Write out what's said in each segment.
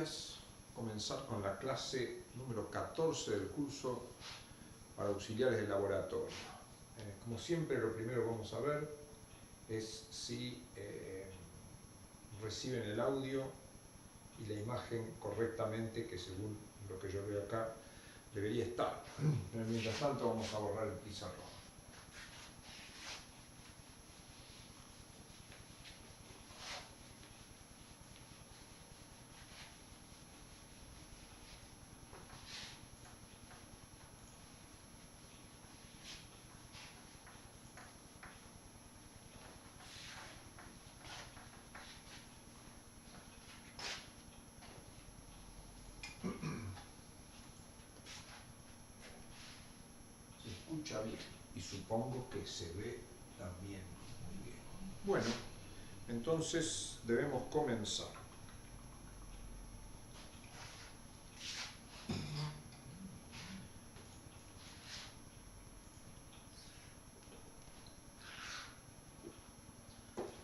días, comenzar con la clase número 14 del curso para auxiliares de laboratorio. Como siempre, lo primero que vamos a ver es si reciben el audio y la imagen correctamente, que según lo que yo veo acá debería estar. Pero mientras tanto vamos a borrar el pizarrón. Se escucha bien y supongo que se ve también muy bien. Bueno, entonces debemos comenzar.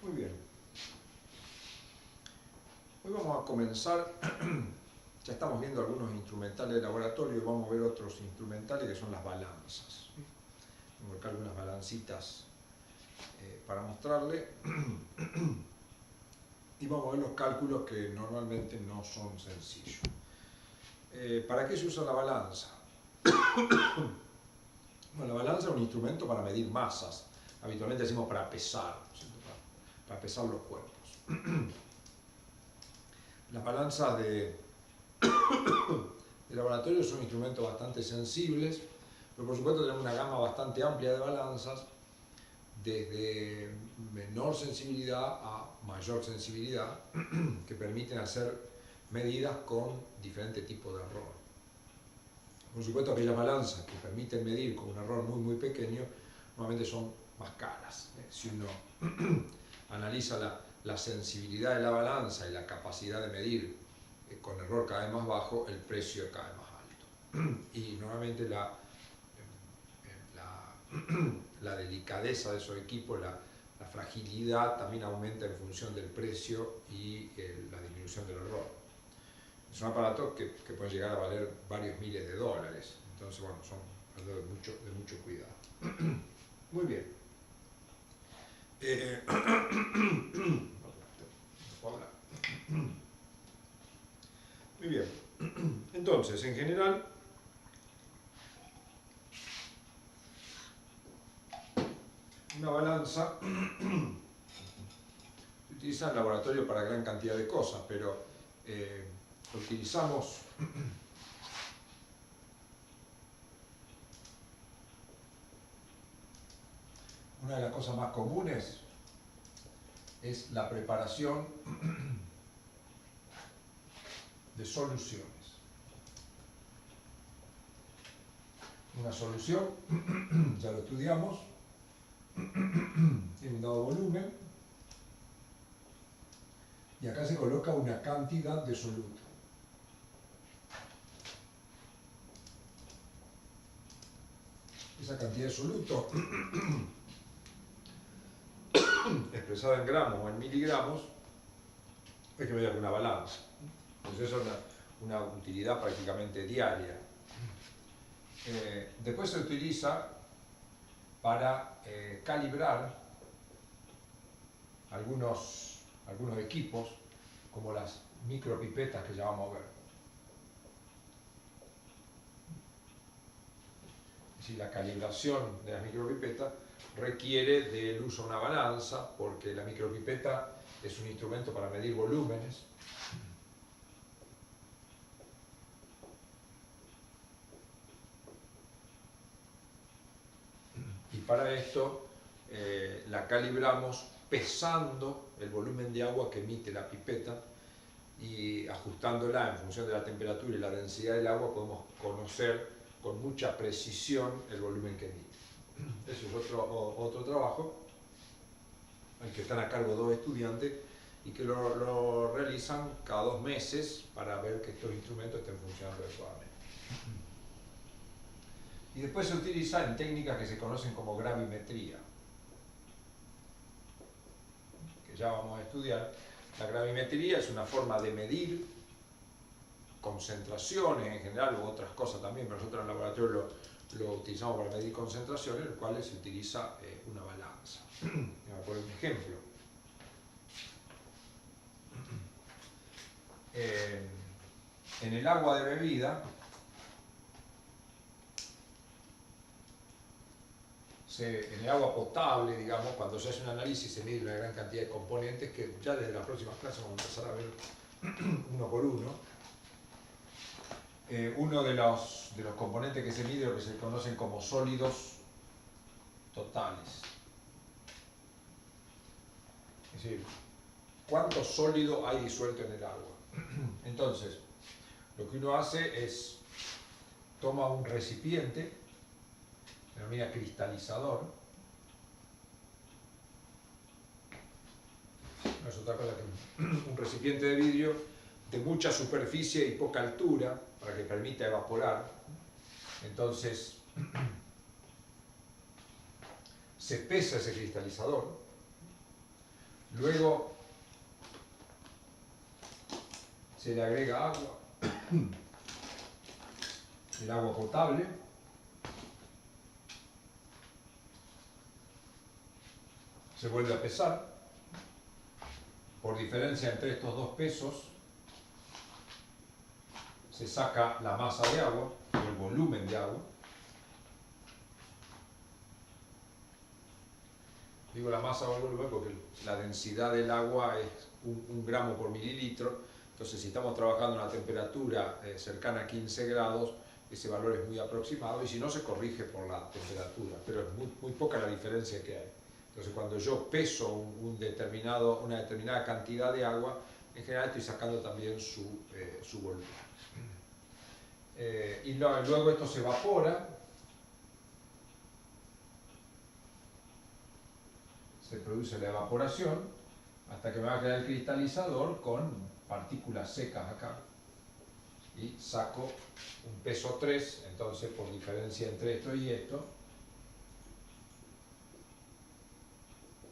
Muy bien. Hoy vamos a comenzar, ya estamos viendo algunos instrumentales de laboratorio, vamos a ver otros instrumentales que son las balanzas. Tengo acá algunas balancitas para mostrarle y vamos a ver los cálculos que normalmente no son sencillos. ¿Para qué se usa la balanza? Bueno, la balanza es un instrumento para medir masas, habitualmente decimos para pesar, para pesar los cuerpos. Las balanzas de laboratorio son instrumentos bastante sensibles, pero por supuesto tenemos una gama bastante amplia de balanzas, desde menor sensibilidad a mayor sensibilidad, que permiten hacer medidas con diferentes tipos de error. Por supuesto, aquellas balanzas que permiten medir con un error muy pequeño, normalmente son más caras. Si uno analiza la sensibilidad de la balanza y la capacidad de medir con error cada vez más bajo, el precio es cada vez más alto. Y normalmente la delicadeza de esos equipos, la fragilidad también aumenta en función del precio y la disminución del error. Son aparatos que pueden llegar a valer varios miles de dólares, entonces bueno, son de mucho cuidado. Muy bien. Muy bien. Entonces, en general, una balanza se utiliza en el laboratorio para gran cantidad de cosas, pero utilizamos una de las cosas más comunes es la preparación de soluciones. Una solución, ya lo estudiamos, tiene un dado volumen y acá se coloca una cantidad de soluto. Esa cantidad de soluto, expresada en gramos o en miligramos, hay que medir con una balanza. Entonces eso es una utilidad prácticamente diaria. Después se utiliza para calibrar algunos equipos, como las micropipetas que ya vamos a ver. Es decir, la calibración de las micropipetas requiere del uso de una balanza, porque la micropipeta es un instrumento para medir volúmenes. Y para esto la calibramos pesando el volumen de agua que emite la pipeta y ajustándola en función de la temperatura y la densidad del agua podemos conocer con mucha precisión el volumen que emite. Ese es otro trabajo al que están a cargo 2 estudiantes y que lo realizan cada 2 meses para ver que estos instrumentos estén funcionando adecuadamente. Y después se utiliza en técnicas que se conocen como gravimetría, que ya vamos a estudiar. La gravimetría es una forma de medir concentraciones en general u otras cosas también, pero nosotros en el laboratorio lo utilizamos para medir concentraciones, en el cual se utiliza una balanza. Voy a poner un ejemplo. En el agua de bebida, en el agua potable, digamos, cuando se hace un análisis se mide una gran cantidad de componentes que ya desde las próximas clases vamos a empezar a ver uno por uno. Uno de los componentes que se mide lo que se conocen como sólidos totales. Es decir, cuánto sólido hay disuelto en el agua. Entonces, lo que uno hace es toma un recipiente, se denomina cristalizador, no es otra cosa que un recipiente de vidrio de mucha superficie y poca altura para que permita evaporar. Entonces se pesa ese cristalizador, luego se le agrega agua, el agua potable, se vuelve a pesar. Por diferencia entre estos dos pesos se saca la masa de agua, el volumen de agua. Digo la masa o el volumen porque la densidad del agua es un gramo por mililitro. Entonces, si estamos trabajando a una temperatura cercana a 15 grados, ese valor es muy aproximado, y si no, se corrige por la temperatura, pero es muy poca la diferencia que hay. Entonces, cuando yo peso una determinada cantidad de agua, en general estoy sacando también su volumen. Y luego esto se evapora, se produce la evaporación, hasta que me va a quedar el cristalizador con partículas secas acá. Y saco un peso 3, entonces por diferencia entre esto y esto,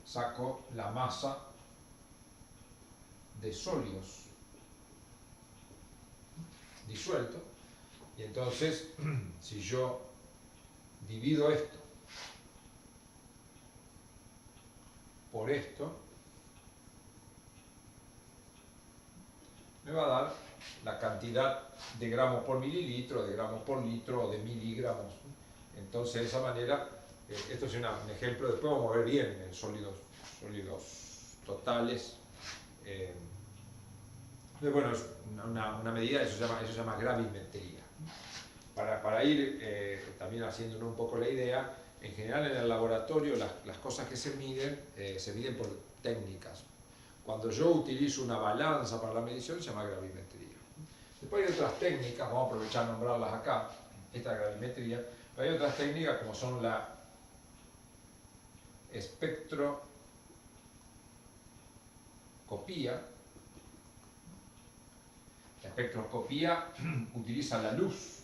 saco la masa de sólidos disueltos. Y entonces, si yo divido esto por esto, me va a dar la cantidad de gramos por mililitro, de gramos por litro o de miligramos. Entonces, de esa manera, esto es un ejemplo. Después vamos a ver bien sólidos totales. Bueno, es una medida, eso se llama gravimetría. Para ir también haciéndonos un poco la idea, en general en el laboratorio las cosas que se miden por técnicas. Cuando yo utilizo una balanza para la medición, se llama gravimetría. Después hay otras técnicas, vamos a aprovechar a nombrarlas acá, esta gravimetría, pero hay otras técnicas como son la espectroscopía. La espectroscopía utiliza la luz.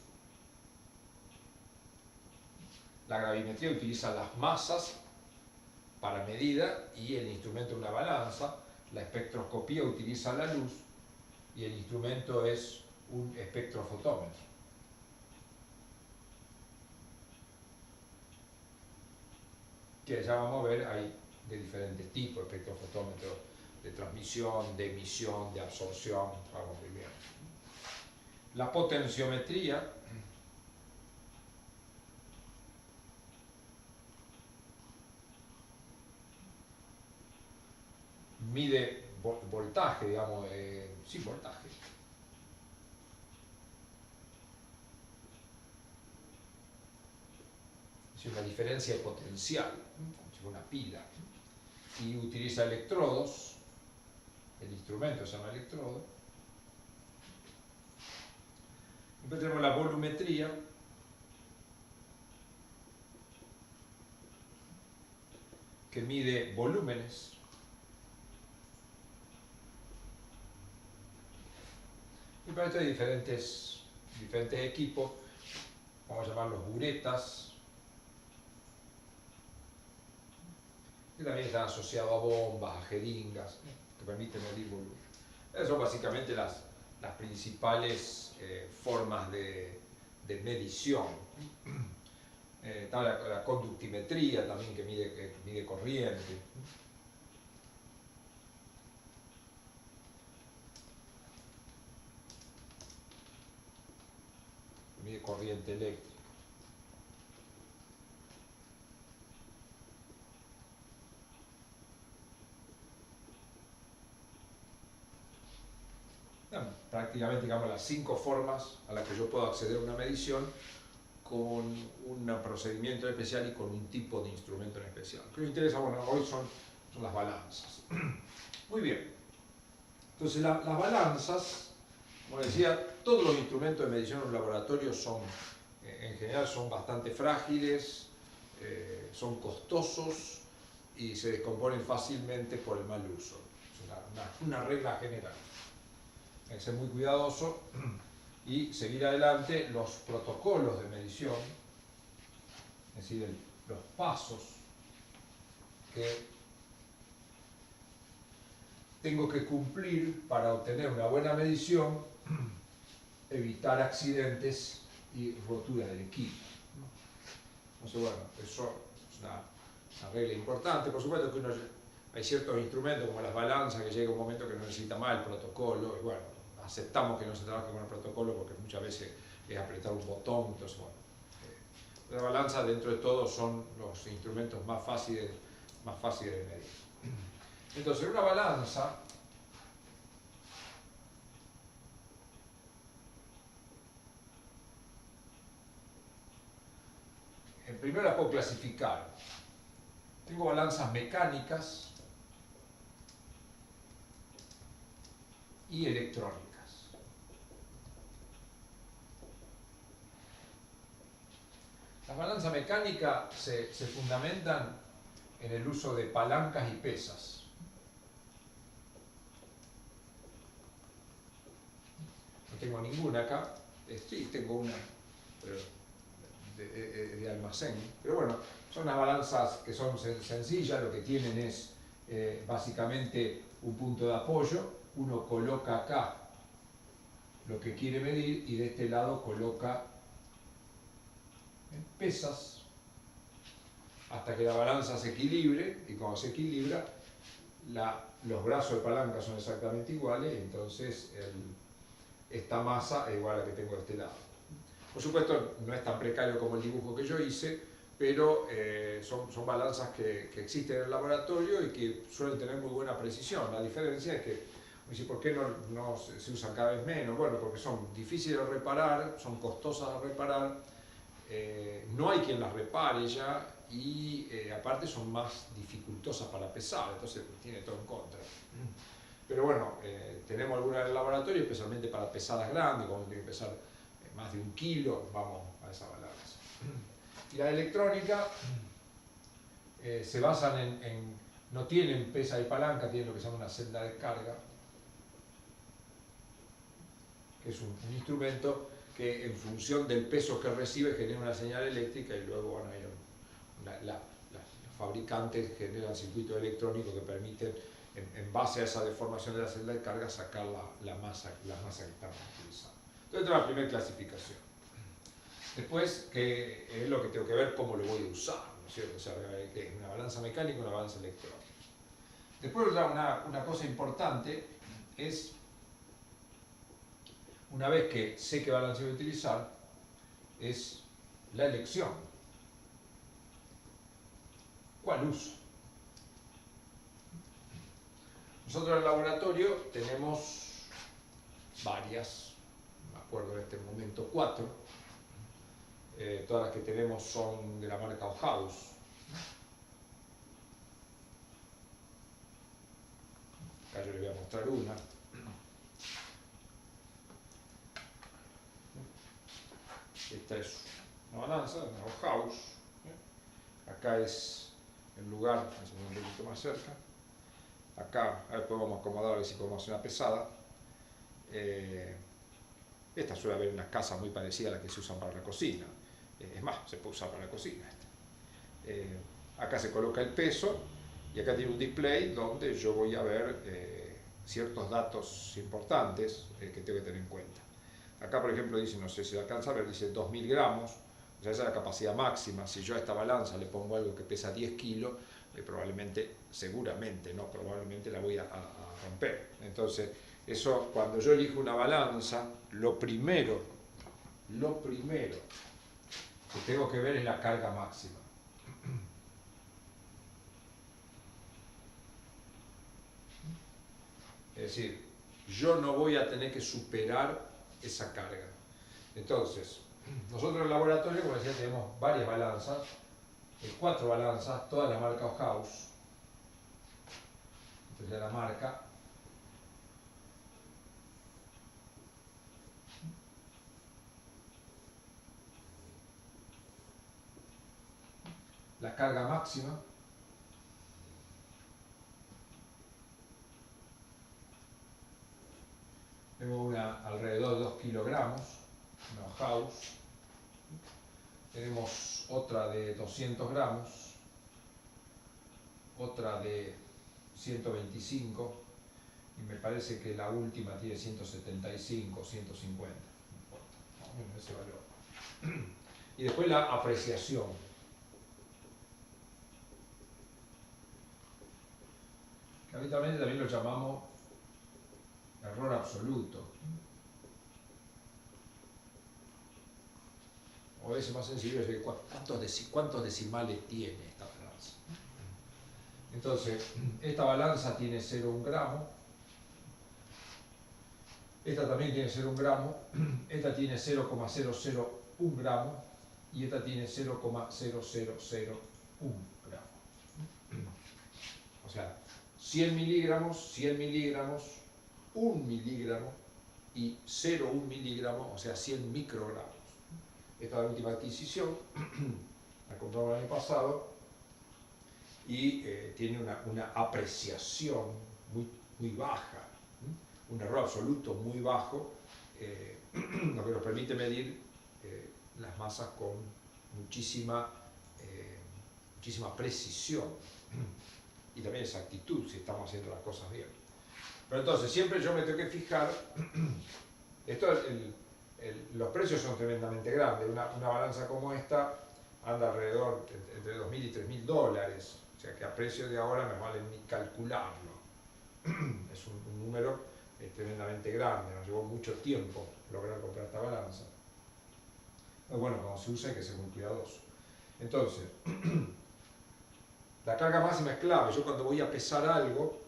La gravimetría utiliza las masas para medida y el instrumento una balanza. La espectroscopía utiliza la luz y el instrumento es un espectrofotómetro. Que ya vamos a ver, hay de diferentes tipos, espectrofotómetros de transmisión, de emisión, de absorción, vamos muy bien. La potenciometría mide voltaje, digamos, sí, voltaje. Es una diferencia de potencial, como si fuera una pila. Y utiliza electrodos, el instrumento se llama electrodo. Después tenemos la volumetría, que mide volúmenes. Y para esto hay diferentes equipos, vamos a llamarlos buretas, que también están asociados a bombas, a jeringas, que permiten medir volumen. Esas son básicamente las las principales formas de medición. Está la conductimetría también, que mide corriente. Mide corriente eléctrica. Prácticamente, digamos, las 5 formas a las que yo puedo acceder a una medición con un procedimiento especial y con un tipo de instrumento en especial. Lo que me interesa, bueno, hoy son las balanzas. Muy bien. Entonces, las balanzas, como decía, todos los instrumentos de medición en un laboratorio son, en general, son bastante frágiles, son costosos y se descomponen fácilmente por el mal uso. Es una regla general. Hay que ser muy cuidadoso y seguir adelante los protocolos de medición, es decir, los pasos que tengo que cumplir para obtener una buena medición, evitar accidentes y rotura del equipo. Entonces, bueno, eso es una regla importante. Por supuesto que hay ciertos instrumentos como las balanzas que llega un momento que no necesita más el protocolo, y bueno, aceptamos que no se trabaje con el protocolo porque muchas veces es apretar un botón. Entonces, bueno, la balanza dentro de todo son los instrumentos más fáciles de medir. Entonces, una balanza primero la puedo clasificar. Tengo balanzas mecánicas y electrónicas. Las balanzas mecánicas se fundamentan en el uso de palancas y pesas. No tengo ninguna acá. Sí, tengo una de almacén. Pero bueno, son unas balanzas que son sencillas. Lo que tienen es básicamente un punto de apoyo. Uno coloca acá lo que quiere medir y de este lado coloca pesas hasta que la balanza se equilibre, y cuando se equilibra los brazos de palanca son exactamente iguales, entonces esta masa es igual a la que tengo de este lado. Por supuesto no es tan precario como el dibujo que yo hice, pero son balanzas que existen en el laboratorio y que suelen tener muy buena precisión. La diferencia es que, ¿por qué no se usan cada vez menos? Bueno, porque son difíciles de reparar, son costosas de reparar, no hay quien las repare ya y aparte son más dificultosas para pesar, entonces tiene todo en contra. Pero bueno, tenemos algunas en el laboratorio, especialmente para pesadas grandes, cuando tiene que pesar más de 1 kilo, vamos a esa balanza. Y la electrónica se basan no tienen pesa y palanca, tienen lo que se llama una celda de carga, que es un instrumento que en función del peso que recibe genera una señal eléctrica y luego, bueno, los fabricantes generan circuitos electrónicos que permiten, en base a esa deformación de la celda de carga, sacar la masa que estamos utilizando. Entonces, esta es la primera clasificación. Después, que es lo que tengo que ver cómo lo voy a usar, ¿no es cierto? O sea, que es una balanza mecánica y una balanza electrónica. Después, una cosa importante es, una vez que sé qué balance voy a utilizar, es la elección. ¿Cuál uso? Nosotros en el laboratorio tenemos varias, me acuerdo en este momento 4. Todas las que tenemos son de la marca House. Acá yo les voy a mostrar una. Esta es una balanza, una House. Acá es el lugar, un poquito más cerca. Acá, a ver, podemos acomodar, a ver si podemos hacer una pesada. Esta suele haber en las casas muy parecidas a las que se usan para la cocina. Es más, se puede usar para la cocina. Acá se coloca el peso y acá tiene un display donde yo voy a ver ciertos datos importantes que tengo que tener en cuenta. Acá, por ejemplo, dice, no sé si alcanza a ver, dice 2000 gramos, o sea, esa es la capacidad máxima. Si yo a esta balanza le pongo algo que pesa 10 kilos, probablemente, seguramente, no, probablemente la voy a romper. Entonces, eso, cuando yo elijo una balanza, lo primero que tengo que ver es la carga máxima. Es decir, yo no voy a tener que superar esa carga. Entonces, nosotros en el laboratorio, como decía, tenemos varias balanzas, 4 balanzas, toda la marca House. Entonces la marca. La carga máxima. Tengo una alrededor de 2 kilogramos, una House. Tenemos otra de 200 gramos, otra de 125, y me parece que la última tiene 175, 150, no importa, más o menos ese valor. Y después la apreciación. Que habitualmente también lo llamamos error absoluto. O a veces más sencillo es decir, ¿cuántos decimales tiene esta balanza? Entonces, esta balanza tiene 0,1 gramo, esta también tiene 0,1 gramo, esta tiene 0,001 gramo y esta tiene 0,0001 gramo. O sea, 100 miligramos, 100 miligramos, 1 miligramo y 0,1 miligramo, o sea, 100 microgramos. Esta es la última adquisición, la compramos el año pasado y tiene una apreciación muy baja, un error absoluto muy bajo, lo que nos permite medir las masas con muchísima precisión y también exactitud si estamos haciendo las cosas bien. Pero entonces siempre yo me tengo que fijar, los precios son tremendamente grandes, una balanza como esta anda alrededor entre 2.000 y 3.000 dólares, o sea que a precio de ahora no vale ni calcularlo. Es un número tremendamente grande, nos llevó mucho tiempo lograr comprar esta balanza. Pero bueno, cuando se usa hay que ser muy cuidadoso. Entonces, la carga máxima es clave. Yo cuando voy a pesar algo,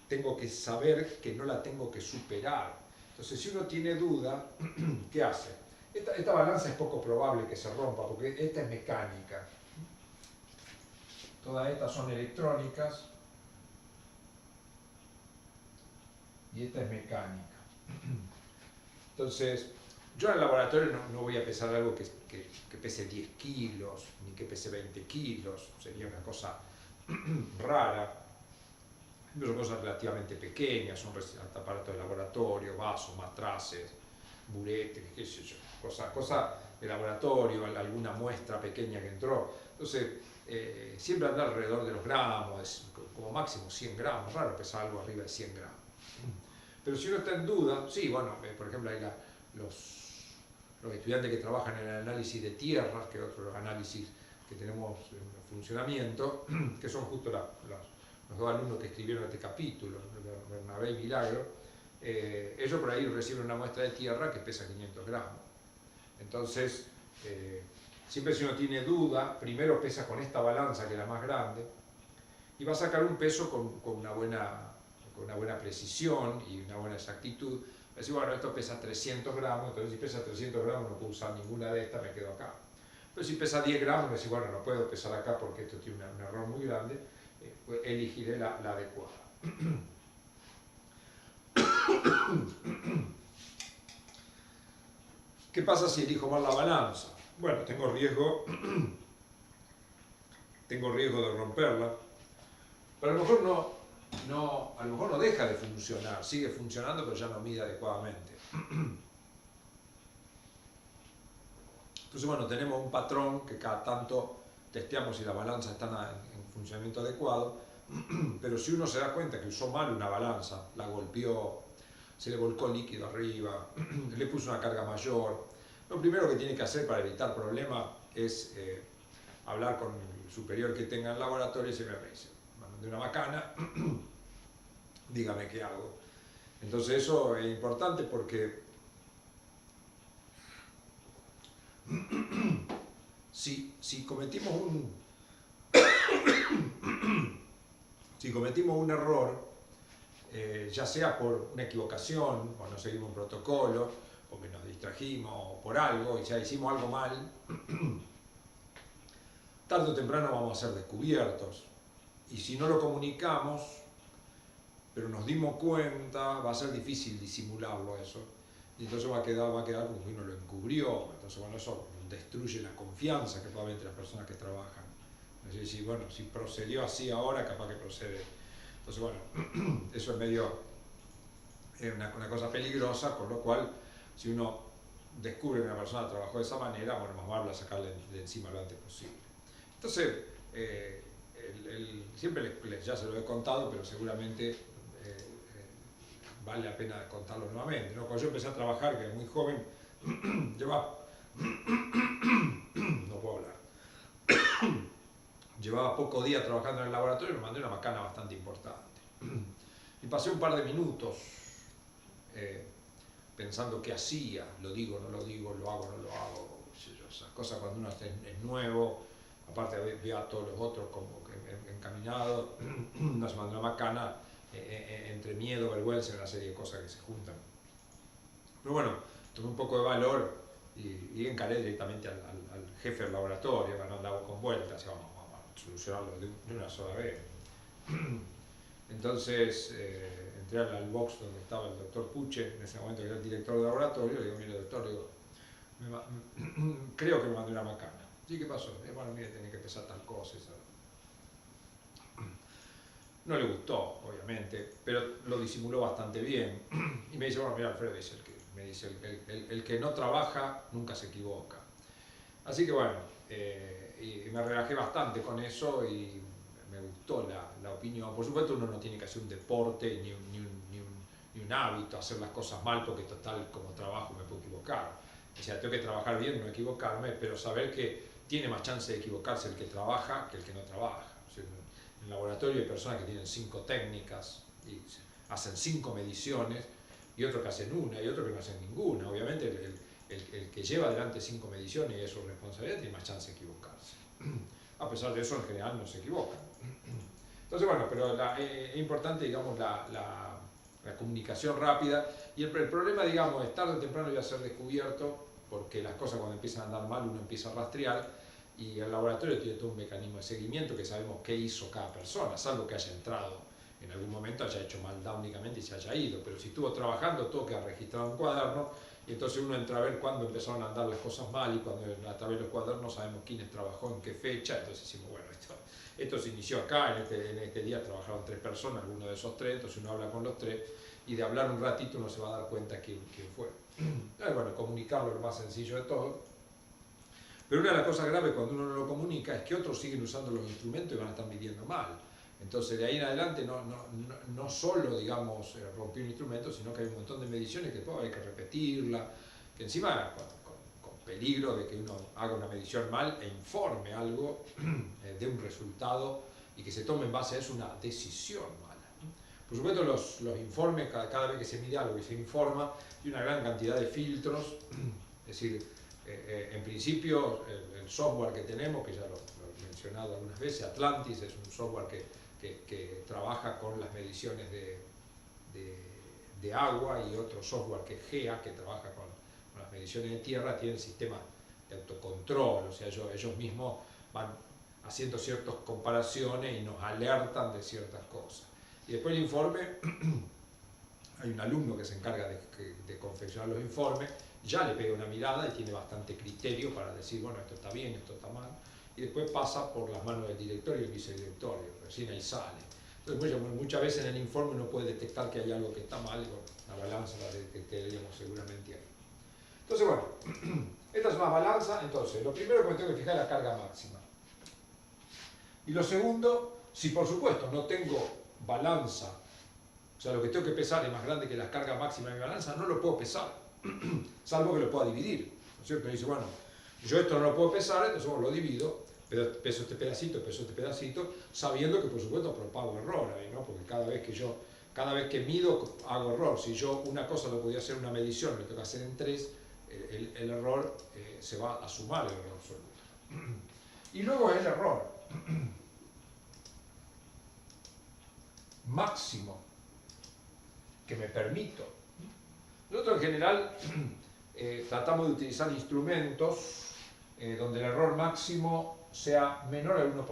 tengo que saber que no la tengo que superar. Entonces, si uno tiene duda, ¿qué hace? Esta balanza es poco probable que se rompa, porque esta es mecánica. Todas estas son electrónicas y esta es mecánica. Entonces, yo en el laboratorio no voy a pesar algo que pese 10 kilos, ni que pese 20 kilos, sería una cosa rara. Son cosas relativamente pequeñas, son aparatos de laboratorio, vasos, matraces, buretes, qué sé yo, cosas de laboratorio, alguna muestra pequeña que entró. Entonces, siempre anda alrededor de los gramos, como máximo 100 gramos, raro pesar algo arriba de 100 gramos. Pero si uno está en duda, sí, bueno, por ejemplo, hay los estudiantes que trabajan en el análisis de tierras, que es otro de los análisis que tenemos en funcionamiento, que son justo los dos alumnos que escribieron este capítulo, Bernabé y Milagro, ellos por ahí reciben una muestra de tierra que pesa 500 gramos. Entonces, siempre si uno tiene duda, primero pesa con esta balanza, que es la más grande, y va a sacar un peso con una buena precisión y una buena exactitud. Va a decir, bueno, esto pesa 300 gramos, entonces si pesa 300 gramos no puedo usar ninguna de estas, me quedo acá. Pero si pesa 10 gramos, me dice, bueno, no puedo pesar acá porque esto tiene un error muy grande, pues elegiré la adecuada. ¿Qué pasa si elijo mal la balanza? Bueno, tengo riesgo de romperla, pero a lo mejor no deja de funcionar, sigue funcionando, pero ya no mide adecuadamente. Entonces, bueno, tenemos un patrón que cada tanto testeamos si la balanza está en funcionamiento adecuado. pero si uno se da cuenta que usó mal una balanza, la golpeó, se le volcó líquido arriba, le puso una carga mayor, lo primero que tiene que hacer para evitar problemas es hablar con el superior que tenga en el laboratorio y decirme, me dice, mandé una macana, dígame qué hago. Entonces eso es importante porque si cometimos un error, ya sea por una equivocación, o no seguimos un protocolo, o que nos distrajimos, o por algo, y ya hicimos algo mal, tarde o temprano vamos a ser descubiertos. Y si no lo comunicamos, pero nos dimos cuenta, va a ser difícil disimularlo eso. Y entonces va a quedar como que uno lo encubrió. Entonces, bueno, eso destruye la confianza que puede haber entre las personas que trabajan. Es decir, bueno, si procedió así ahora, capaz que procede. Entonces, bueno, eso es medio una cosa peligrosa, con lo cual, si uno descubre que una persona trabajó de esa manera, bueno, más vale sacarle de encima lo antes posible. Entonces, siempre ya se lo he contado, pero seguramente vale la pena contarlo nuevamente, ¿no? Cuando yo empecé a trabajar, que era muy joven, no puedo hablar. Llevaba pocos días trabajando en el laboratorio y me mandé una macana bastante importante. Y pasé un par de minutos pensando qué hacía, lo digo, no lo digo, lo hago, no lo hago, esas cosas cuando uno es nuevo, aparte veo a todos los otros como que encaminados, uno se mandó una macana, entre miedo, vergüenza y una serie de cosas que se juntan. Pero bueno, tomé un poco de valor y encaré directamente al jefe del laboratorio, no andaba con vueltas, vamos a solucionarlo de una sola vez. Entonces entré al box donde estaba el doctor Puche, en ese momento que era el director del laboratorio, le digo, mire doctor, creo que me mandé una macana. ¿Sí, qué pasó? Bueno, mire, tiene que pesar tal cosa. No le gustó, obviamente, pero lo disimuló bastante bien. Y me dice, bueno, mira Alfredo, el que no trabaja nunca se equivoca. Así que bueno, y me relajé bastante con eso y me gustó la opinión. Por supuesto uno no tiene que hacer un deporte ni un hábito, hacer las cosas mal, porque total como trabajo me puedo equivocar. O sea, tengo que trabajar bien, no equivocarme, pero saber que tiene más chance de equivocarse el que trabaja que el que no trabaja. O sea, en el laboratorio hay personas que tienen 5 técnicas y hacen 5 mediciones, y otros que hacen una, y otros que no hacen ninguna. Obviamente el que lleva adelante 5 mediciones y es su responsabilidad tiene más chance de equivocarse. A pesar de eso, en general no se equivocan. Entonces, bueno, pero es importante, digamos, la comunicación rápida, y el problema, digamos, es tarde o temprano iba a ser descubierto, porque las cosas cuando empiezan a andar mal uno empieza a rastrear, y el laboratorio tiene todo un mecanismo de seguimiento que sabemos qué hizo cada persona, salvo que haya entrado en algún momento, haya hecho maldad únicamente y se haya ido, pero si estuvo trabajando todo queda registrado en un cuaderno, y entonces uno entra a ver cuándo empezaron a andar las cosas mal, y cuando a través de los cuadernos sabemos quiénes trabajó en qué fecha. Entonces decimos, bueno, esto se inició acá, en este día trabajaron 3 personas, alguno de esos 3, entonces uno habla con los 3, y de hablar un ratito uno se va a dar cuenta quién fue. Entonces, bueno, comunicarlo es lo más sencillo de todo. Pero una de las cosas graves cuando uno no lo comunica es que otros siguen usando los instrumentos y van a estar midiendo mal. Entonces de ahí en adelante no solo, digamos, rompió un instrumento, sino que hay un montón de mediciones que después hay que repetirla, que encima con peligro de que uno haga una medición mal e informe algo de un resultado y que se tome en base a eso una decisión mala. Por supuesto los informes, cada vez que se mide algo y se informa, hay una gran cantidad de filtros, es decir, en principio el software que tenemos, que ya lo he mencionado algunas veces, Atlantis, es un software que trabaja con las mediciones de agua, y otro software que es GEA, que trabaja con las mediciones de tierra, tienen sistemas de autocontrol, o sea, ellos mismos van haciendo ciertas comparaciones y nos alertan de ciertas cosas. Y después el informe, hay un alumno que se encarga de confeccionar los informes, ya le pega una mirada y tiene bastante criterio para decir, bueno, esto está bien, esto está mal, y después pasa por las manos del directorio y el vicedirectorio, recién ahí sale. Entonces, muchas veces en el informe uno puede detectar que hay algo que está mal, y bueno, la balanza la detectaríamos seguramente ahí. Entonces, bueno, esta es una balanza. Entonces, lo primero que me tengo que fijar es la carga máxima. Y lo segundo Si por supuesto no tengo balanza, o sea, lo que tengo que pesar es más grande que la carga máxima de mi balanza, no lo puedo pesar, salvo que lo pueda dividir, ¿no es cierto? Y dice, bueno, yo esto no lo puedo pesar, entonces lo divido, peso este pedacito, sabiendo que por supuesto propago error ahí, ¿no? Porque cada vez que mido, hago error. Si yo una cosa lo podía hacer en una medición, lo tengo que hacer en 3, el error se va a sumar el error absoluto. Y luego el error máximo que me permito. Nosotros en general tratamos de utilizar instrumentos donde el error máximo sea menor al 1%.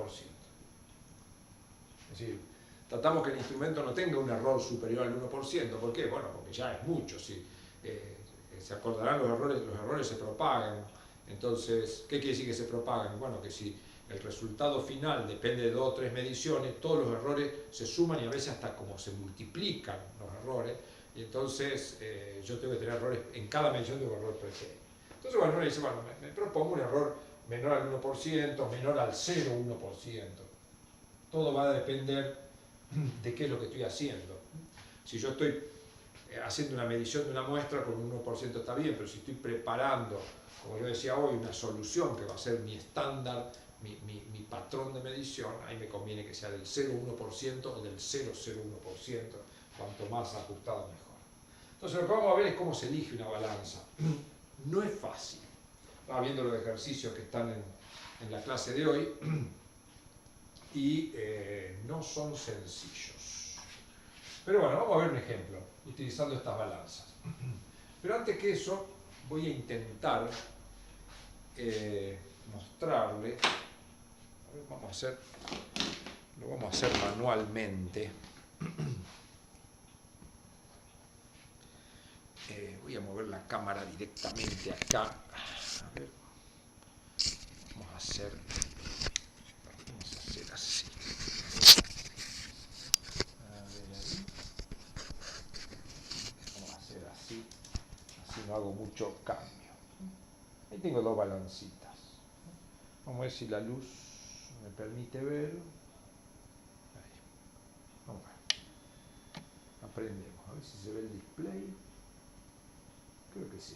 Es decir, tratamos que el instrumento no tenga un error superior al 1%. ¿Por qué? Bueno, porque ya es mucho. Si, se acordarán, los errores se propagan. Entonces, ¿qué quiere decir que se propagan? Bueno, que si el resultado final depende de 2 o 3 mediciones, todos los errores se suman y a veces hasta como se multiplican los errores. Y entonces yo tengo que tener errores en cada medición de un error perfecto. Entonces, bueno, uno dice, bueno, me propongo un error menor al 1%, menor al 0,1%. Todo va a depender de qué es lo que estoy haciendo. Si yo estoy haciendo una medición de una muestra con un 1% está bien, pero si estoy preparando, como yo decía hoy, una solución que va a ser mi estándar, mi patrón de medición, ahí me conviene que sea del 0,1% o del 0,01%, cuanto más ajustado mejor. Entonces lo que vamos a ver es cómo se elige una balanza. No es fácil. Estaba viendo los ejercicios que están en la clase de hoy y no son sencillos. Pero bueno, vamos a ver un ejemplo utilizando estas balanzas. Pero antes que eso, voy a intentar mostrarle. A ver, lo vamos a hacer manualmente. Voy a mover la cámara directamente acá. A ver, vamos a hacer así. A ver ahí. Vamos a hacer así. Así no hago mucho cambio. Ahí tengo 2 balancitas. Vamos a ver si la luz me permite ver. Ahí. Vamos a ver. Aprendemos. A ver si se ve el display. Creo que sí.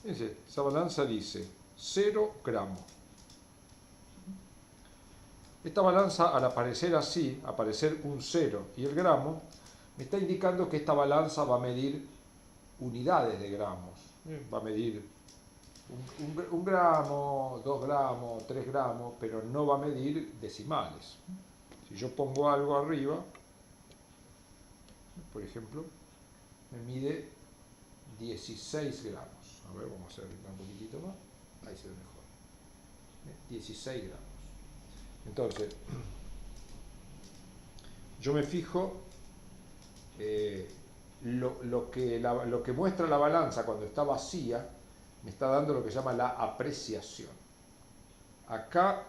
Fíjense, esa balanza dice 0 gramos. Esta balanza, al aparecer así, aparecer un 0 y el gramo, me está indicando que esta balanza va a medir unidades de gramos. Va a medir un gramo, 2 gramos, 3 gramos, pero no va a medir decimales. Si yo pongo algo arriba, por ejemplo, me mide 16 gramos. A ver, vamos a hacer un poquitito más. Ahí se ve mejor. 16 gramos. Entonces, yo me fijo lo que muestra la balanza cuando está vacía, me está dando lo que se llama la apreciación. Acá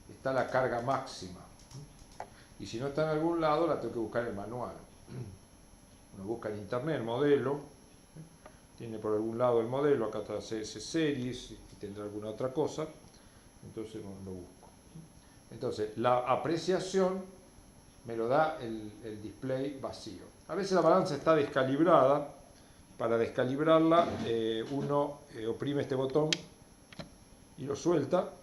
está la carga máxima. Y si no está en algún lado, la tengo que buscar en el manual. Uno busca en internet el modelo, tiene por algún lado el modelo, acá está CS Series y tendrá alguna otra cosa, entonces lo busco. Entonces, la apreciación me lo da el display vacío. A veces la balanza está descalibrada. Para descalibrarla, uno oprime este botón y lo suelta.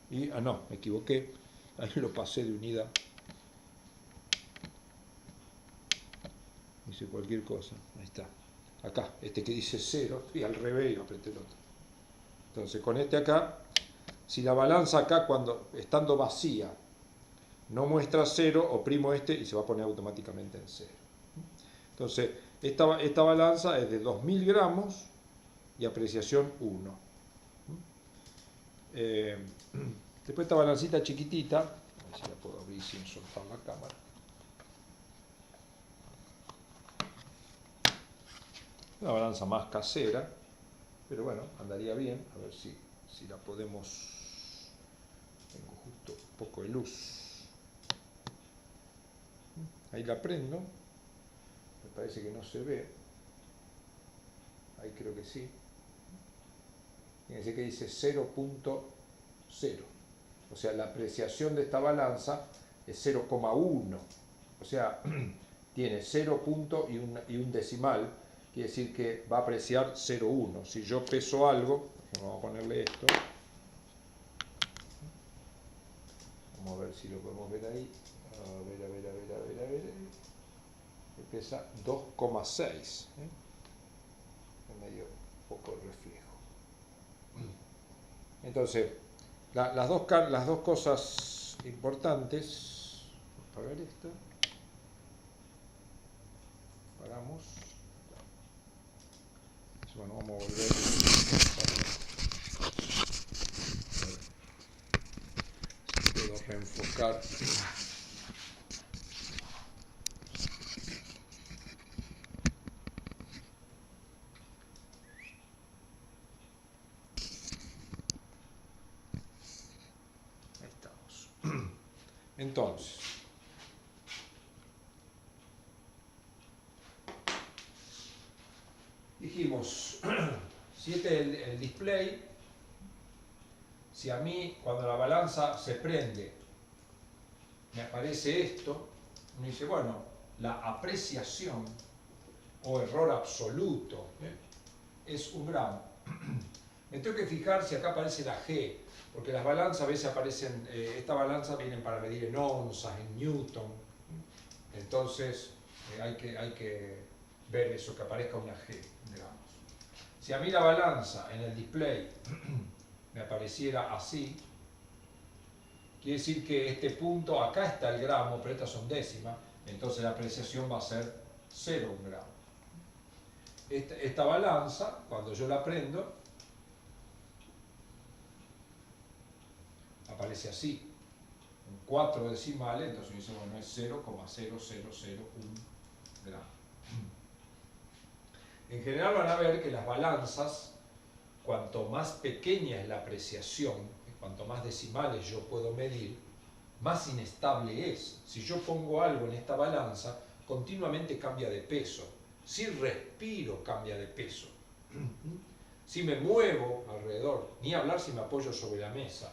Y, no, me equivoqué. Ahí lo pasé de unidad. Hice cualquier cosa. Ahí está. Acá, este que dice 0, y al revés y lo apreté el otro. Entonces, con este acá, si la balanza acá, cuando estando vacía, no muestra 0, oprimo este y se va a poner automáticamente en 0. Entonces, esta balanza es de 2000 gramos y apreciación 1. Después esta balancita chiquitita, a ver si la puedo abrir sin soltar la cámara. Una balanza más casera, pero bueno, andaría bien. A ver si la podemos... Tengo justo un poco de luz. Ahí la prendo. Me parece que no se ve. Ahí creo que sí. Fíjense que dice 0.0. o sea, la apreciación de esta balanza es 0,1, o sea, tiene 0 punto y un decimal, quiere decir que va a apreciar 0,1. Si yo peso algo, vamos a ponerle esto, vamos a ver si lo podemos ver ahí, a ver, que pesa 2,6, es medio poco el reflejo. Entonces, las dos cosas importantes, vamos a ver esto, paramos, bueno, vamos a volver, puedo reenfocar. Entonces, dijimos, si este es el display, si a mí cuando la balanza se prende me aparece esto, me dice, bueno, la apreciación o error absoluto es 1 gramo. Me tengo que fijar si acá aparece la G, porque las balanzas a veces aparecen, esta balanza vienen para medir en onzas, en newton, entonces hay que ver eso, que aparezca una G, digamos. Si a mí la balanza en el display me apareciera así, quiere decir que este punto, acá está el gramo, pero estas son décimas, entonces la apreciación va a ser 0,1 gramo. Esta balanza, cuando yo la prendo, aparece así, en 4 decimales, entonces dice, bueno, es 0,0001 gramo. En general van a ver que las balanzas, cuanto más pequeña es la apreciación, cuanto más decimales yo puedo medir, más inestable es. Si yo pongo algo en esta balanza, continuamente cambia de peso. Si respiro, cambia de peso. Si me muevo alrededor, ni hablar si me apoyo sobre la mesa.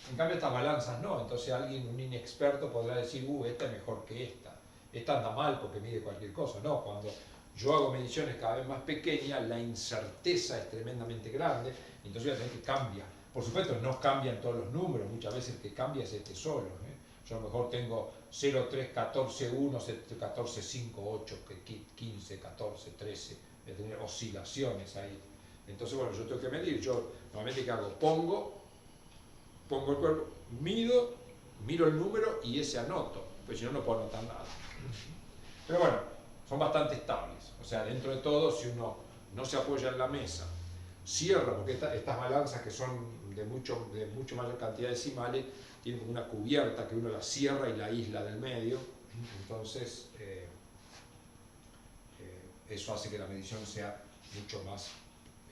En cambio estas balanzas no, entonces alguien, un inexperto podrá decir, esta es mejor que esta. Esta anda mal porque mide cualquier cosa. No, cuando yo hago mediciones cada vez más pequeñas, la incerteza es tremendamente grande, entonces voy a tener que cambiar. Por supuesto, no cambian todos los números, muchas veces el que cambia es este solo. Yo a lo mejor tengo 0, 3, 14, 1, 14, 5, 8, 15, 14, 13, voy a tener oscilaciones ahí. Entonces, bueno, yo tengo que medir, yo normalmente ¿qué hago? Pongo el cuerpo, miro el número y ese anoto, pues si no, no puedo anotar nada. Pero bueno, son bastante estables, o sea, dentro de todo, si uno no se apoya en la mesa, cierra, porque estas balanzas que son de mucho mayor cantidad de decimales, tienen una cubierta que uno la cierra y la aísla del medio, entonces eso hace que la medición sea mucho más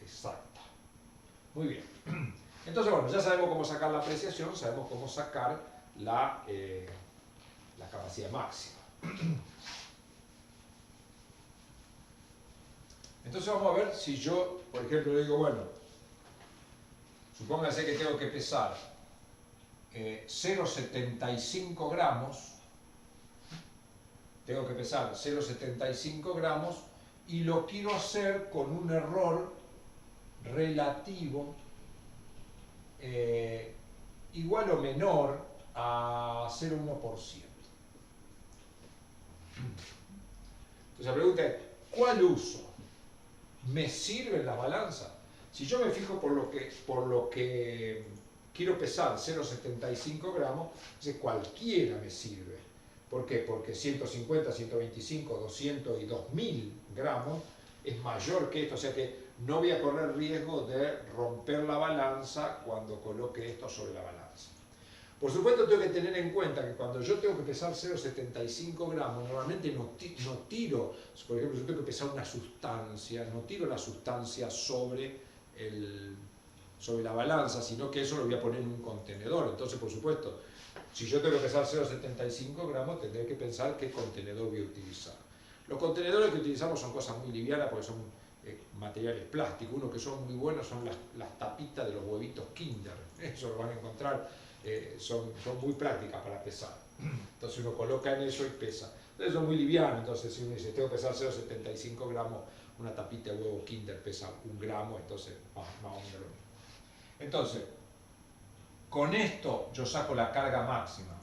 exacta. Muy bien. Entonces, bueno, ya sabemos cómo sacar la apreciación, sabemos cómo sacar la capacidad máxima. Entonces vamos a ver si yo, por ejemplo, le digo, bueno, supóngase que tengo que pesar 0,75 gramos, tengo que pesar 0,75 gramos y lo quiero hacer con un error relativo igual o menor a 0,1%. Entonces la pregunta es, ¿cuál uso? ¿Me sirve la balanza? Si yo me fijo por lo que quiero pesar 0,75 gramos, entonces cualquiera me sirve. ¿Por qué? Porque 150, 125, 200 y 2000 gramos es mayor que esto, o sea que no voy a correr riesgo de romper la balanza cuando coloque esto sobre la balanza. Por supuesto tengo que tener en cuenta que cuando yo tengo que pesar 0,75 gramos, normalmente no tiro, por ejemplo, yo tengo que pesar una sustancia, no tiro la sustancia sobre la balanza, sino que eso lo voy a poner en un contenedor. Entonces, por supuesto, si yo tengo que pesar 0,75 gramos, tendré que pensar qué contenedor voy a utilizar. Los contenedores que utilizamos son cosas muy livianas porque son materiales plásticos. Uno que son muy buenos son las tapitas de los huevitos Kinder. Eso lo van a encontrar son muy prácticas para pesar. Entonces uno coloca en eso y pesa. Entonces son muy livianos, entonces si uno dice tengo que pesar 0,75 gramos, una tapita de huevo Kinder pesa 1 gramo, entonces más o menos lo mismo. Entonces, con esto yo saco la carga máxima.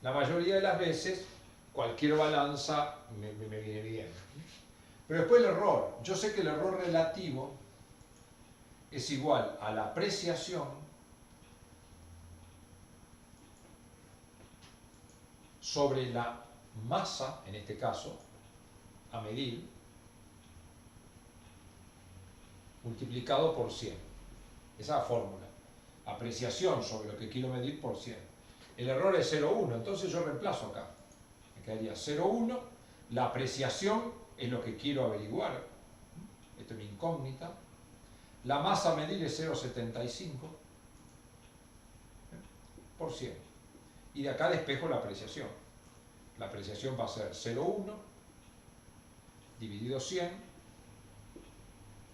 La mayoría de las veces, cualquier balanza me viene bien. Pero después el error. Yo sé que el error relativo es igual a la apreciación sobre la masa, en este caso, a medir, multiplicado por 100. Esa es la fórmula. Apreciación sobre lo que quiero medir por 100. El error es 0,1, entonces yo reemplazo acá. Me quedaría 0,1. La apreciación es lo que quiero averiguar. Esto es mi incógnita. La masa a medir es 0,75 por 100. Y de acá despejo la apreciación. La apreciación va a ser 0,1 dividido 100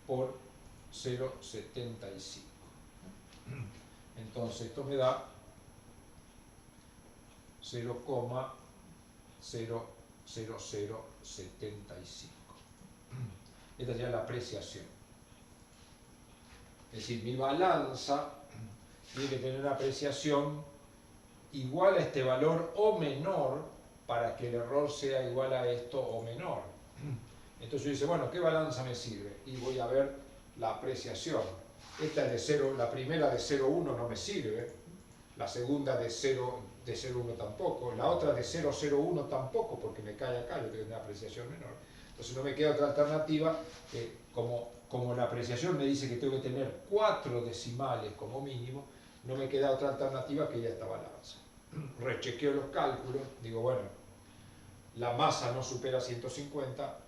por 0,75. Entonces esto me da 0,00075. Esta sería la apreciación. Es decir, mi balanza tiene que tener una apreciación igual a este valor o menor para que el error sea igual a esto o menor. Entonces yo dice, bueno, ¿qué balanza me sirve? Y voy a ver la apreciación. Esta es de 0, la primera de 0,1 no me sirve, la segunda de 0,1 tampoco, la otra de 0,01 tampoco, porque me cae acá, yo tengo una apreciación menor. Entonces no me queda otra alternativa que, como la apreciación me dice que tengo que tener 4 decimales como mínimo, no me queda otra alternativa que ya esta balanza. Rechequeo los cálculos, digo, bueno, la masa no supera 150,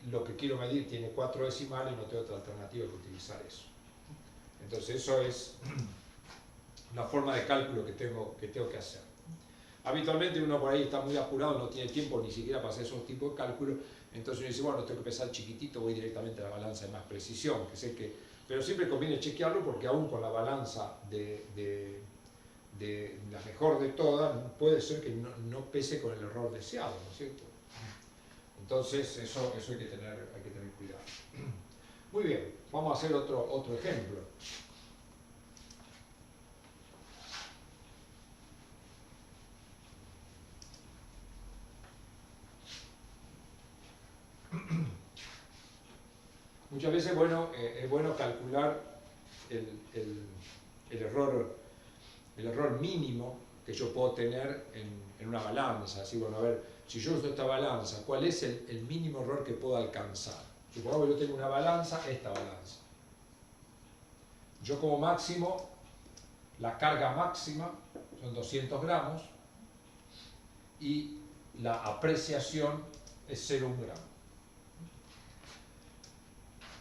lo que quiero medir tiene 4 decimales, no tengo otra alternativa que utilizar eso. Entonces eso es la forma de cálculo que tengo que hacer. Habitualmente uno por ahí está muy apurado, no tiene tiempo ni siquiera para hacer esos tipos de cálculos, entonces uno dice, bueno, tengo que pesar chiquitito, voy directamente a la balanza de más precisión, que sé que... Pero siempre conviene chequearlo porque aún con la balanza de la mejor de todas, puede ser que no pese con el error deseado, ¿no es cierto? Entonces eso hay que tener cuidado. Muy bien, vamos a hacer otro ejemplo. Muchas veces es bueno calcular el error mínimo que yo puedo tener en una balanza. Así, bueno, a ver, si yo uso esta balanza, ¿cuál es el mínimo error que puedo alcanzar? Supongamos que yo tengo una balanza, esta balanza. Yo como máximo, la carga máxima son 200 gramos y la apreciación es 0,1 gramo.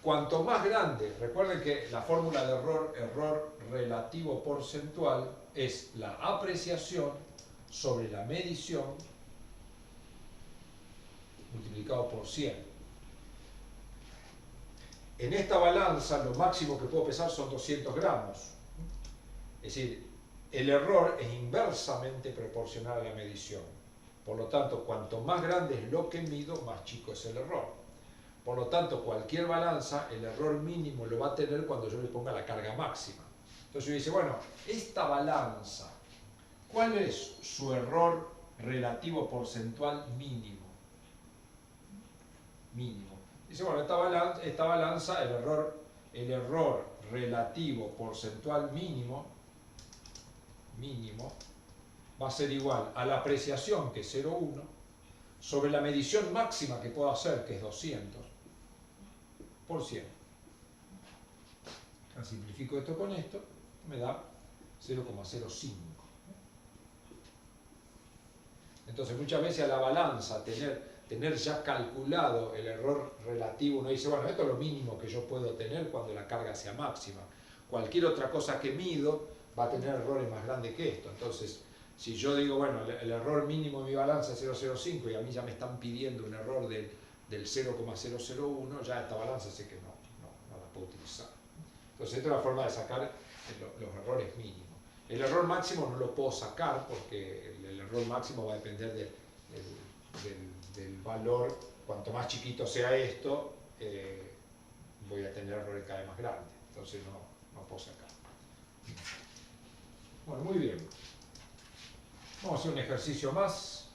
Cuanto más grande, recuerden que la fórmula de error relativo porcentual es la apreciación sobre la medición multiplicado por 100. En esta balanza lo máximo que puedo pesar son 200 gramos. Es decir, el error es inversamente proporcional a la medición. Por lo tanto, cuanto más grande es lo que mido, más chico es el error. Por lo tanto, cualquier balanza, el error mínimo lo va a tener cuando yo le ponga la carga máxima. Entonces yo dice, bueno, esta balanza, ¿cuál es su error relativo porcentual mínimo? Mínimo. Dice, bueno, esta balanza, el error relativo porcentual mínimo, va a ser igual a la apreciación, que es 0,1, sobre la medición máxima que puedo hacer, que es 200, por 100. Simplifico esto con esto, me da 0,05. Entonces muchas veces a la balanza tener ya calculado el error relativo, uno dice, bueno, esto es lo mínimo que yo puedo tener cuando la carga sea máxima. Cualquier otra cosa que mido va a tener errores más grandes que esto. Entonces, si yo digo, bueno, el error mínimo de mi balanza es 0,05 y a mí ya me están pidiendo un error del 0,001, ya esta balanza sé que no la puedo utilizar. Entonces esta es la forma de sacar los errores mínimos. El error máximo no lo puedo sacar porque el error máximo va a depender del valor. Cuanto más chiquito sea esto, voy a tener errores cada vez más grandes. Entonces no puedo sacar. Bueno, muy bien. Vamos a hacer un ejercicio más.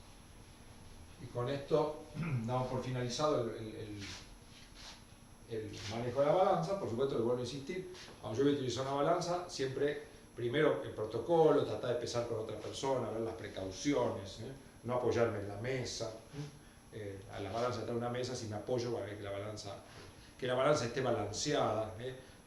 Y con esto damos por finalizado el manejo de la balanza. Por supuesto, le vuelvo a insistir, cuando yo voy a utilizar una balanza, siempre, primero el protocolo, tratar de pesar con otra persona, ver las precauciones, no apoyarme en la mesa. A la balanza está una mesa, si me apoyo para ver que la balanza esté balanceada.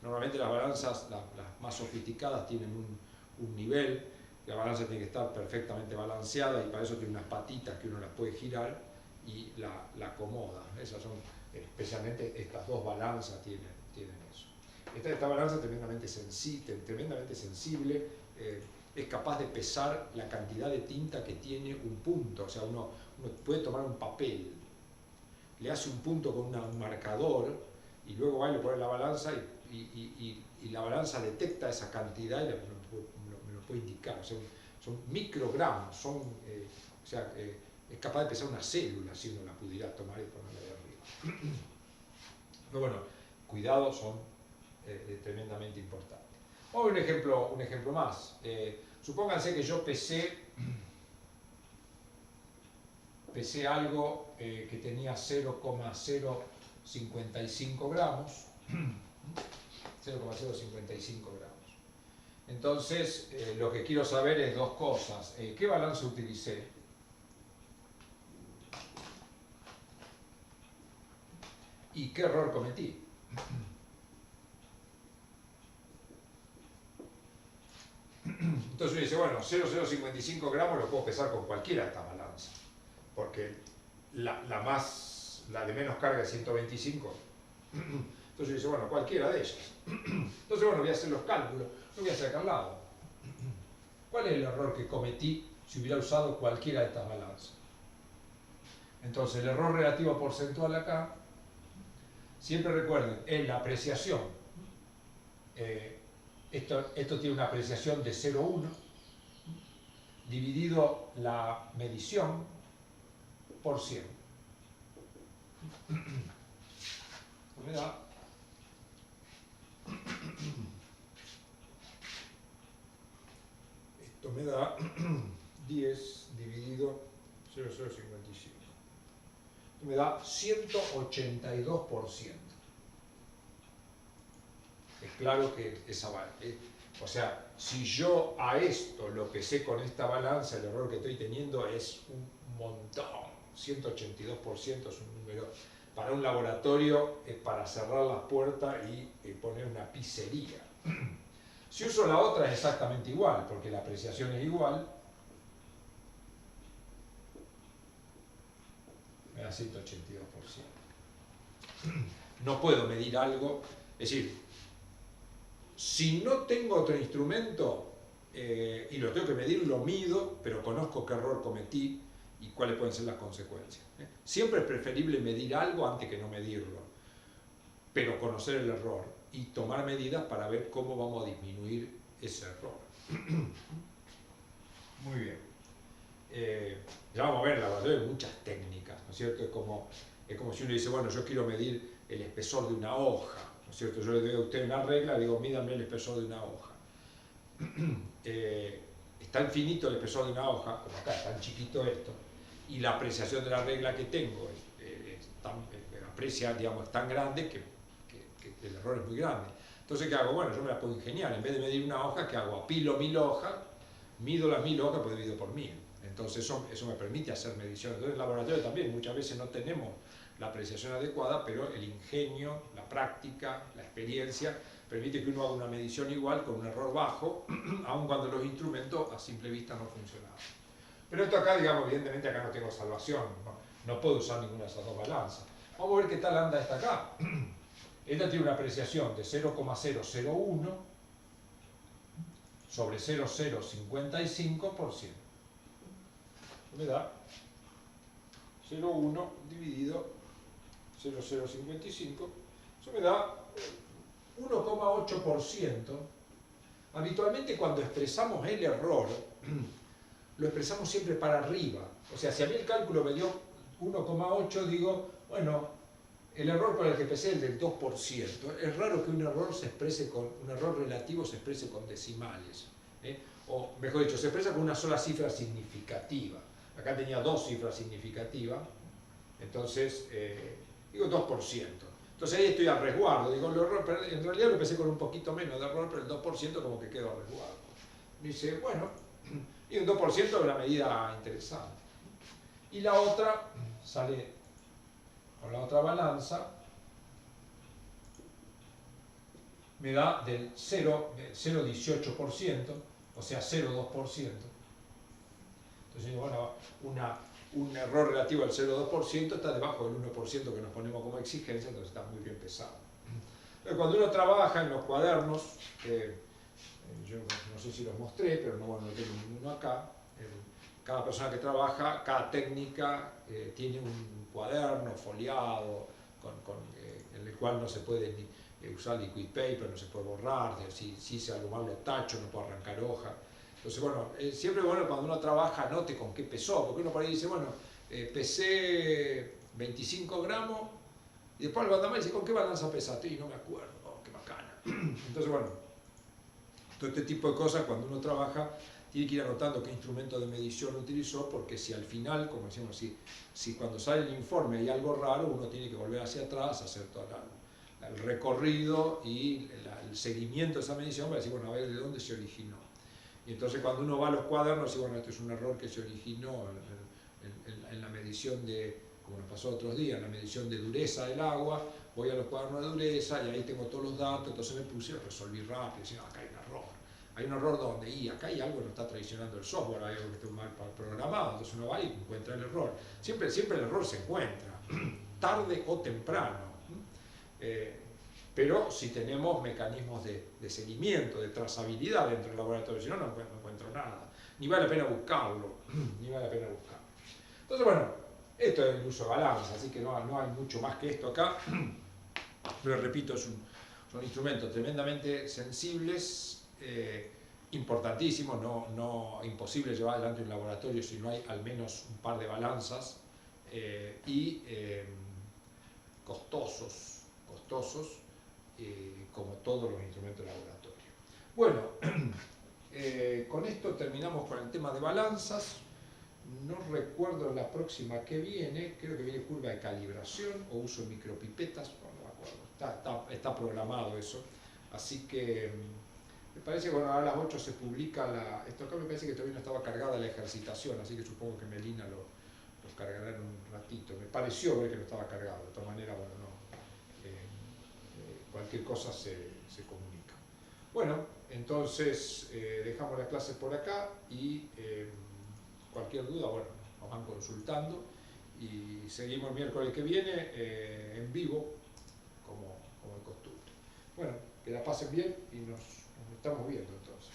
Normalmente las balanzas, las más sofisticadas, tienen un nivel. La balanza tiene que estar perfectamente balanceada y para eso tiene unas patitas que uno las puede girar y la acomoda. Esas son, especialmente estas dos balanzas tienen eso. Esta balanza es tremendamente sensible, es capaz de pesar la cantidad de tinta que tiene un punto. O sea, uno puede tomar un papel, le hace un punto con un marcador y luego va y le pone la balanza y la balanza detecta esa cantidad y me lo puede indicar. O sea, son microgramos, es capaz de pesar una célula si uno la pudiera tomar y ponerla de arriba. Pero bueno, cuidados son tremendamente importantes. Vamos a ver un ejemplo más. Supónganse que yo pesé algo que tenía 0,055 gramos. 0,055 gramos. Entonces, lo que quiero saber es dos cosas. ¿Qué balanza utilicé? ¿Y qué error cometí? Entonces uno dice, bueno, 0,055 gramos lo puedo pesar con cualquiera de estas balanzas, porque la de menos carga es 125. Entonces yo dice, bueno, cualquiera de ellas. Entonces, bueno, voy a hacer los cálculos, lo voy a hacer acá al lado. ¿Cuál es el error que cometí si hubiera usado cualquiera de estas balanzas? Entonces, el error relativo porcentual acá, siempre recuerden, es la apreciación. Esto tiene una apreciación de 0,1 dividido la medición por 100. Me da esto me da 10 dividido 0,055. Esto me da 182%. Es claro que esa vale. O sea, si yo a esto lo pesé con esta balanza, el error que estoy teniendo es un montón. 182% es un número para un laboratorio, para cerrar las puertas y poner una pizzería. Si uso la otra es exactamente igual, porque la apreciación es igual. Me da 182%. No puedo medir algo, es decir, si no tengo otro instrumento y lo tengo que medir, lo mido, pero conozco qué error cometí y cuáles pueden ser las consecuencias. Siempre es preferible medir algo antes que no medirlo, pero conocer el error y tomar medidas para ver cómo vamos a disminuir ese error. Muy bien. Ya vamos a ver, en la laboratorio hay muchas técnicas, ¿no es cierto? Es como si uno dice, bueno, yo quiero medir el espesor de una hoja, ¿no es cierto? Yo le doy a usted una regla, le digo, mídame el espesor de una hoja. Es tan finito el espesor de una hoja, como acá, es tan chiquito esto, y la apreciación de la regla que tengo aprecia, digamos, es tan grande que el error es muy grande. Entonces, ¿qué hago? Bueno, yo me la puedo ingeniar. En vez de medir una hoja, ¿qué hago? Apilo 1000 hojas, mido las 1000 hojas, pues divido por 1000. Entonces, eso me permite hacer mediciones. Entonces, en el laboratorio también muchas veces no tenemos la apreciación adecuada, pero el ingenio, la práctica, la experiencia, permite que uno haga una medición igual con un error bajo, aun cuando los instrumentos a simple vista no funcionaban. Pero esto acá, digamos, evidentemente acá no tengo salvación, no puedo usar ninguna de esas dos balanzas. Vamos a ver qué tal anda esta acá. Esta tiene una apreciación de 0,001 sobre 0,055%. Me da 0,1 dividido 0,055, eso me da 1,1. 1,8%, habitualmente cuando expresamos el error, lo expresamos siempre para arriba. O sea, si a mí el cálculo me dio 1,8, digo, bueno, el error para el que empecé es el del 2%. Es raro que un error relativo se exprese con decimales. O mejor dicho, se expresa con una sola cifra significativa. Acá tenía dos cifras significativas, entonces digo 2%. Entonces ahí estoy al resguardo. Digo, en realidad lo empecé con un poquito menos de error, pero el 2% como que quedo al resguardo. Dice, bueno, y un 2% es una medida interesante. Y la otra sale con la otra balanza, me da del 0,18%, o sea 0,2%. Entonces, bueno, un error relativo al 0,2% está debajo del 1% que nos ponemos como exigencia, entonces está muy bien pesado. Pero cuando uno trabaja en los cuadernos, yo no sé si los mostré, pero no, bueno, no tengo ninguno acá. Cada persona que trabaja, cada técnica tiene un cuaderno foliado en el cual no se puede ni usar liquid paper, no se puede borrar, si hice algo mal lo tacho, no puedo arrancar hoja. Entonces, bueno, siempre bueno cuando uno trabaja anote con qué pesó, porque uno por ahí dice, bueno, pesé 25 gramos, y después al bandamar dice, ¿con qué balanza pesaste? Y no me acuerdo, oh, qué bacana. Entonces, bueno, todo este tipo de cosas cuando uno trabaja tiene que ir anotando qué instrumento de medición utilizó, porque si al final, como decimos, si cuando sale el informe hay algo raro, uno tiene que volver hacia atrás, hacer todo el recorrido y el seguimiento de esa medición para decir, bueno, a ver de dónde se originó. Y entonces cuando uno va a los cuadernos, dice, bueno, esto es un error que se originó en la medición de, como nos pasó otros días, en la medición de dureza del agua, voy a los cuadernos de dureza y ahí tengo todos los datos, entonces me puse a resolver rápido, decía, acá hay un error. Hay un error donde, y acá hay algo que no está traicionando el software, hay algo que está mal programado, entonces uno va y encuentra el error. Siempre el error se encuentra, tarde o temprano. Pero si tenemos mecanismos de seguimiento, de trazabilidad dentro del laboratorio, si no, no encuentro nada. Ni vale la pena buscarlo, ni vale la pena buscarlo. Entonces, bueno, esto es el uso de balanza, así que no hay mucho más que esto acá. Pero repito, son instrumentos tremendamente sensibles, importantísimos, no imposible llevar adelante un laboratorio si no hay al menos un par de balanzas, y costosos, como todos los instrumentos de laboratorio. Bueno, con esto terminamos con el tema de balanzas. No recuerdo la próxima que viene, creo que viene curva de calibración o uso de micropipetas, no me acuerdo, está programado eso. Así que me parece que bueno, a las 8 se publica esto acá me parece que todavía no estaba cargada la ejercitación, así que supongo que Melina los cargará en un ratito. Me pareció ver que no estaba cargado, de todas maneras, bueno, no. Cualquier cosa se comunica. Bueno, entonces dejamos las clases por acá y cualquier duda, bueno, nos van consultando y seguimos el miércoles que viene en vivo, como de costumbre. Bueno, que la pasen bien y nos estamos viendo entonces.